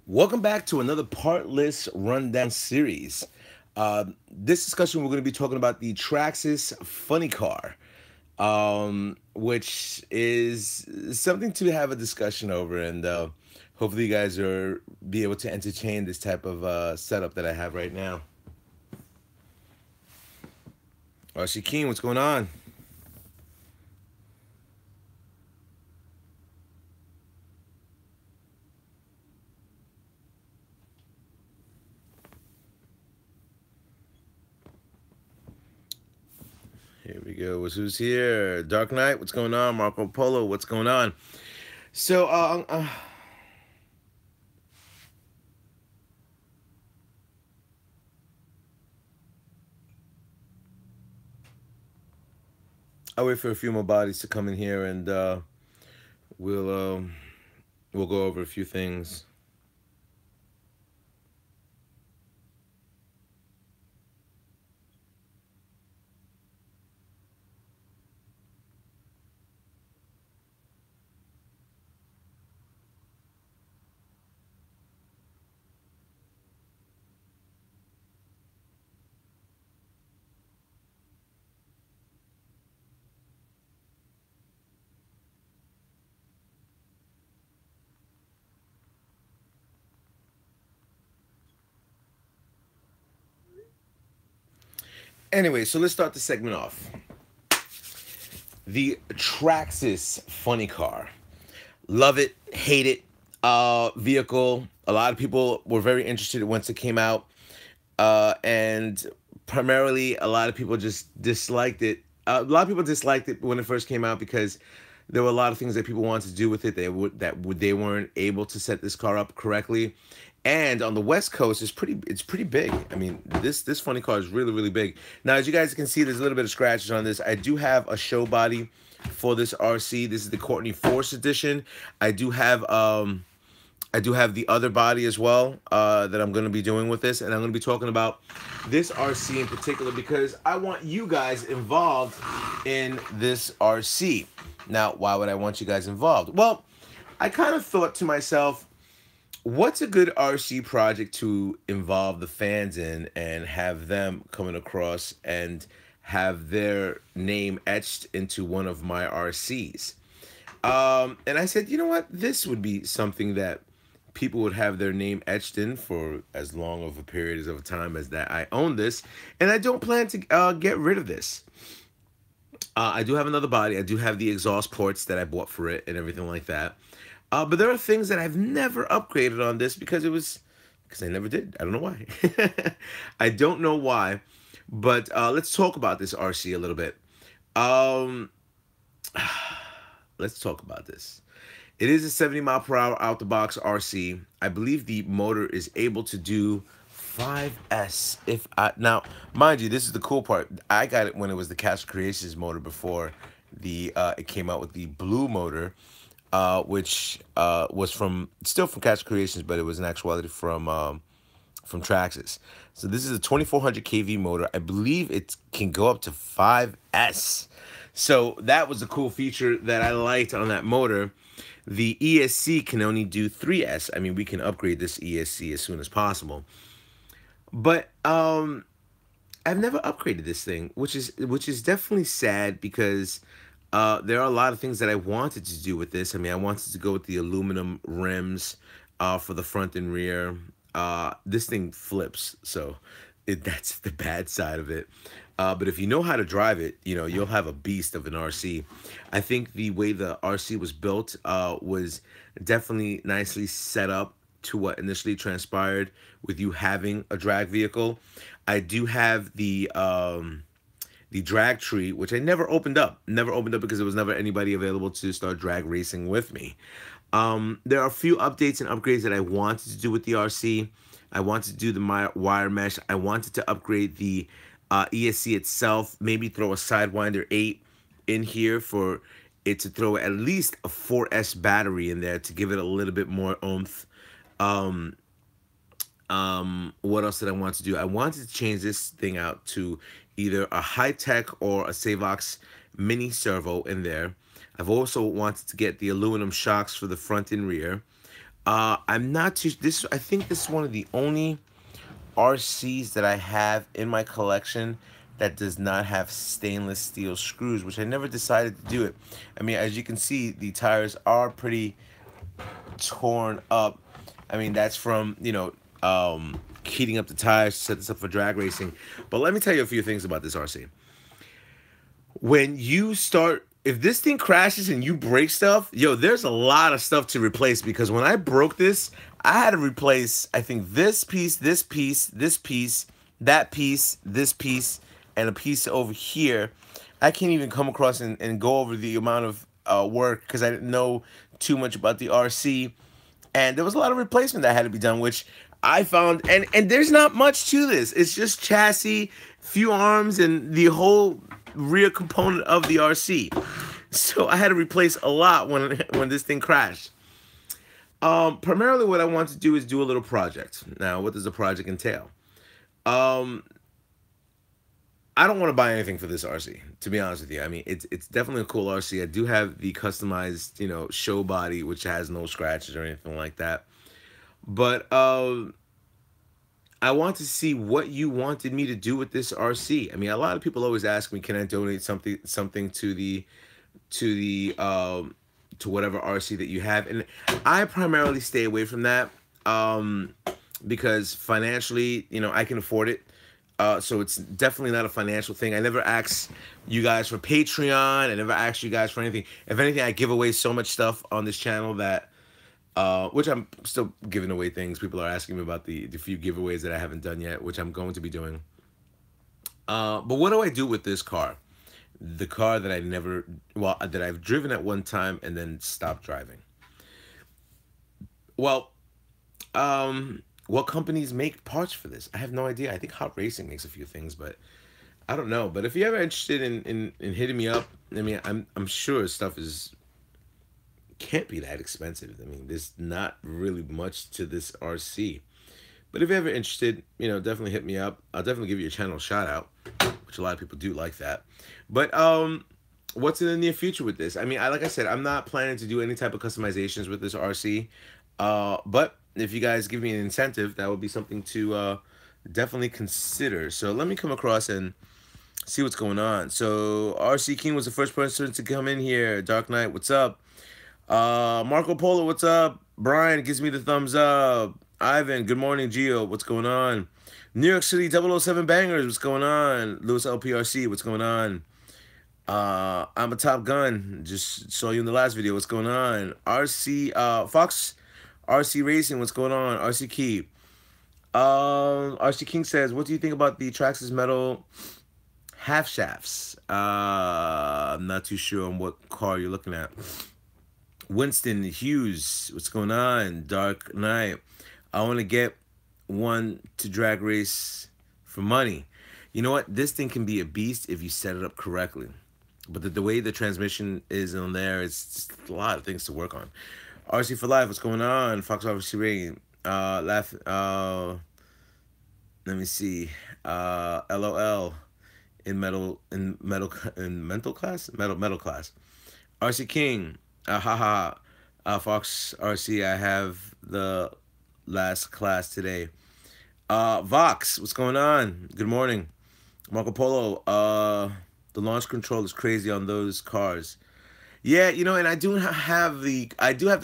Welcome back to another partless rundown series. This discussion, we're going to be talking about the Traxxas Funny Car, which is something to have a discussion over, and hopefully, you guys are be able to entertain this type of setup that I have right now. Shakeen, what's going on? Here we go. Who's here? Dark Knight, what's going on? Marco Polo, what's going on? So, I'll wait for a few more bodies to come in here, and we'll um, we'll go over a few things. Anyway, so let's start the segment off. The Traxxas Funny Car. Love it, hate it. Vehicle. A lot of people were very interested once it came out, and primarily a lot of people just disliked it. A lot of people disliked it when it first came out because there were a lot of things that people wanted to do with it. They weren't able to set this car up correctly. And on the West Coast, it's pretty big. I mean, this funny car is really big. Now, as you guys can see, there's a little bit of scratches on this. I do have a show body for this RC. This is the Courtney Force edition. I do have the other body as well that I'm going to be doing with this, and I'm going to be talking about this RC in particular because I want you guys involved in this RC. Now, why would I want you guys involved? Well, I kind of thought to myself, what's a good RC project to involve the fans in and have them coming across and have their name etched into one of my RCs? And I said, you know what? This would be something that people would have their name etched in for as long of a period of time as that I own this. And I don't plan to get rid of this. I do have another body. I do have the exhaust ports that I bought for it and everything like that. But there are things that I've never upgraded on this because I never did. I don't know why. I don't know why. But let's talk about this RC a little bit. Um, let's talk about this. It is a 70 mile per hour out the box RC. I believe the motor is able to do 5S. Now, mind you, this is the cool part. I got it when it was the Cash Creations motor before it came out with the blue motor, which was still from Cash Creations, but it was in actuality from Traxxas. So this is a 2400 kV motor. I believe it can go up to 5S. So that was a cool feature that I liked on that motor. The ESC can only do 3S. I mean, we can upgrade this ESC as soon as possible. But I've never upgraded this thing, which is definitely sad because there are a lot of things that I wanted to do with this. I mean, I wanted to go with the aluminum rims for the front and rear. This thing flips, so that's the bad side of it. But if you know how to drive it, you know, you'll have a beast of an RC. I think the way the RC was built was definitely nicely set up to what initially transpired with you having a drag vehicle. I do have the drag tree, which I never opened up. Never opened up because there was never anybody available to start drag racing with me. There are a few updates and upgrades that I wanted to do with the RC. I wanted to do the wire mesh. I wanted to upgrade the ESC itself, maybe throw a Sidewinder 8 in here for it to throw at least a 4S battery in there to give it a little bit more oomph. What else did I want to do? I wanted to change this thing out to either a high-tech or a Savox mini servo in there. I've also wanted to get the aluminum shocks for the front and rear. I'm not too. This I think this is one of the only RCs that I have in my collection that does not have stainless steel screws, which I never decided to do it. I mean, as you can see, the tires are pretty torn up. I mean, that's from, heating up the tires to set this up for drag racing. But let me tell you a few things about this RC. When you start, if this thing crashes and you break stuff, yo, there's a lot of stuff to replace, because when I broke this, I had to replace, I think, this piece, this piece, this piece, that piece, this piece, and a piece over here. I can't even come across and go over the amount of work, because I didn't know too much about the RC. And there was a lot of replacement that had to be done, which I found, and there's not much to this. It's just chassis, few arms, and the whole rear component of the RC. So I had to replace a lot when this thing crashed. Primarily what I want to do is do a little project. Now, what does the project entail? Um, I don't want to buy anything for this RC, to be honest with you. I mean, it's definitely a cool RC. I do have the customized, show body, which has no scratches or anything like that. But I want to see what you wanted me to do with this RC. I mean, a lot of people always ask me, can I donate something to whatever RC that you have? And I primarily stay away from that, because financially, I can afford it. So it's definitely not a financial thing. I never ask you guys for Patreon. I never ask you guys for anything. If anything, I give away so much stuff on this channel that, which I'm still giving away things. People are asking me about the few giveaways that I haven't done yet, which I'm going to be doing. But what do I do with this car? The car that that I've driven at one time and then stopped driving. Well, what companies make parts for this? I have no idea. I think Hot Racing makes a few things, but I don't know. But if you're ever interested in hitting me up, I mean, I'm sure stuff can't be that expensive. I mean, there's not really much to this RC. But if you're ever interested, definitely hit me up. I'll definitely give your channel a shout out, which a lot of people do like that. But what's in the near future with this? I mean, like I said, I'm not planning to do any type of customizations with this RC. But if you guys give me an incentive, that would be something to definitely consider. So let me come across and see what's going on. So RC King was the first person to come in here. Dark Knight, what's up? Marco Polo, what's up? Brian gives me the thumbs up. Ivan, good morning. Gio, what's going on? New York City 007 Bangers, what's going on? Lewis LPRC, what's going on? I'm a Top Gun, just saw you in the last video, what's going on? RC, Fox, RC Racing, what's going on? RC Key. RC King says, what do you think about the Traxxas metal half shafts? I'm not too sure on what car you're looking at. Winston Hughes, what's going on? Dark Knight, I want to get one to drag race for money. You know what? This thing can be a beast if you set it up correctly. But the way the transmission is on there, it's just a lot of things to work on. RC for Life, what's going on? Fox RC Rain, let me see. LOL in mental class? Metal class. RC King, haha. Fox RC, I have the last class today. Vox, what's going on? Good morning. Marco Polo, the launch control is crazy on those cars. Yeah, and I do have the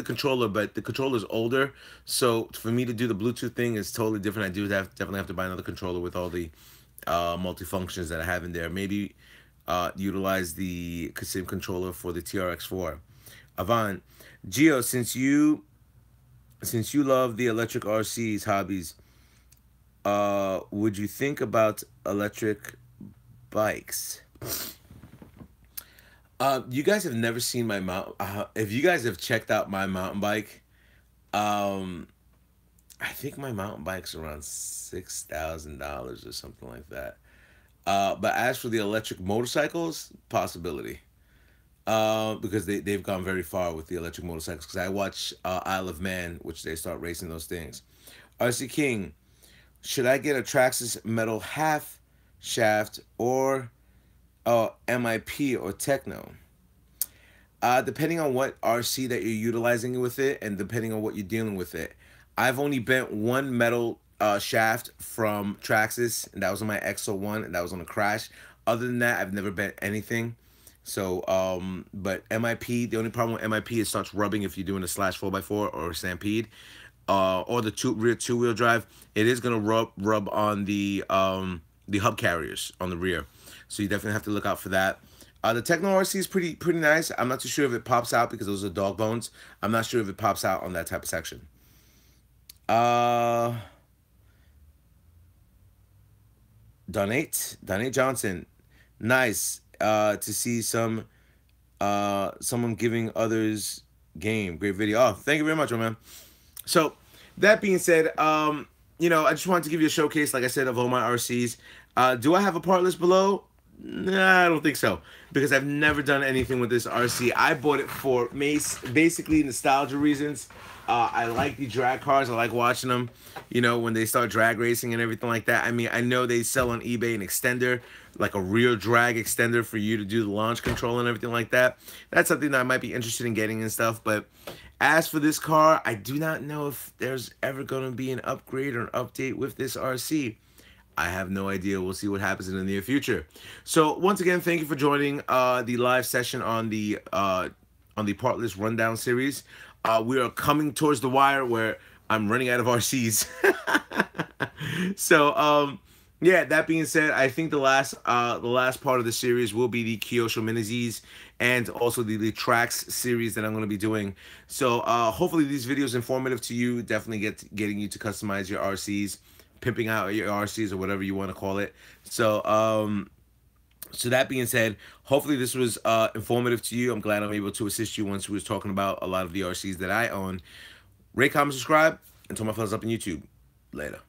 controller, but the controller's older, so for me to do the Bluetooth thing is totally different. I definitely have to buy another controller with all the multi-functions that I have in there. Maybe utilize the same controller for the TRX4. Avant, Gio, since you love the electric RCs hobbies, would you think about electric bikes? You guys have never seen my if you guys have checked out my mountain bike, I think my mountain bike's around $6,000 or something like that. But as for the electric motorcycles, possibility. Because they've gone very far with the electric motorcycles. Because I watch Isle of Man, which they start racing those things. RC King, should I get a Traxxas metal half shaft or MIP or Techno? Depending on what RC that you're utilizing with it, and depending on what you're dealing with it. I've only bent one metal shaft from Traxxas, and that was on my XO1, and that was on a crash. Other than that, I've never bent anything. So, but MIP, the only problem with MIP is it starts rubbing if you're doing a slash 4x4 or a Stampede, or the rear two-wheel drive. It is gonna rub on the hub carriers on the rear. So you definitely have to look out for that. The Techno RC is pretty nice. I'm not too sure if it pops out because those are dog bones. I'm not sure if it pops out on that type of section. Uh, Donate Johnson. Nice. To see someone giving others game. Great video. Oh, thank you very much, my man. So that being said, I just wanted to give you a showcase, like I said, of all my RCs. Do I have a part list below? Nah, I don't think so, because I've never done anything with this RC. I bought it for basically nostalgia reasons. I like the drag cars. I like watching them, when they start drag racing and everything like that. I mean, I know they sell on eBay an extender, like a real drag extender for you to do the launch control and everything like that. That's something that I might be interested in getting and stuff. But as for this car, I do not know if there's ever going to be an upgrade or an update with this RC. I have no idea. We'll see what happens in the near future. So once again, thank you for joining the live session on the part list rundown series. We are coming towards the wire where I'm running out of RCs. So yeah, that being said, I think the last part of the series will be the Kyosho Minizis and also the Traxx series that I'm going to be doing. So hopefully these videos informative to you. Definitely getting you to customize your RCs, pimping out your RCs, or whatever you want to call it. So so that being said, hopefully this was informative to you. I'm glad I'm able to assist you once we was talking about a lot of the RCs that I own. Rate, comment, subscribe, and turn my thumbs up on YouTube. Later.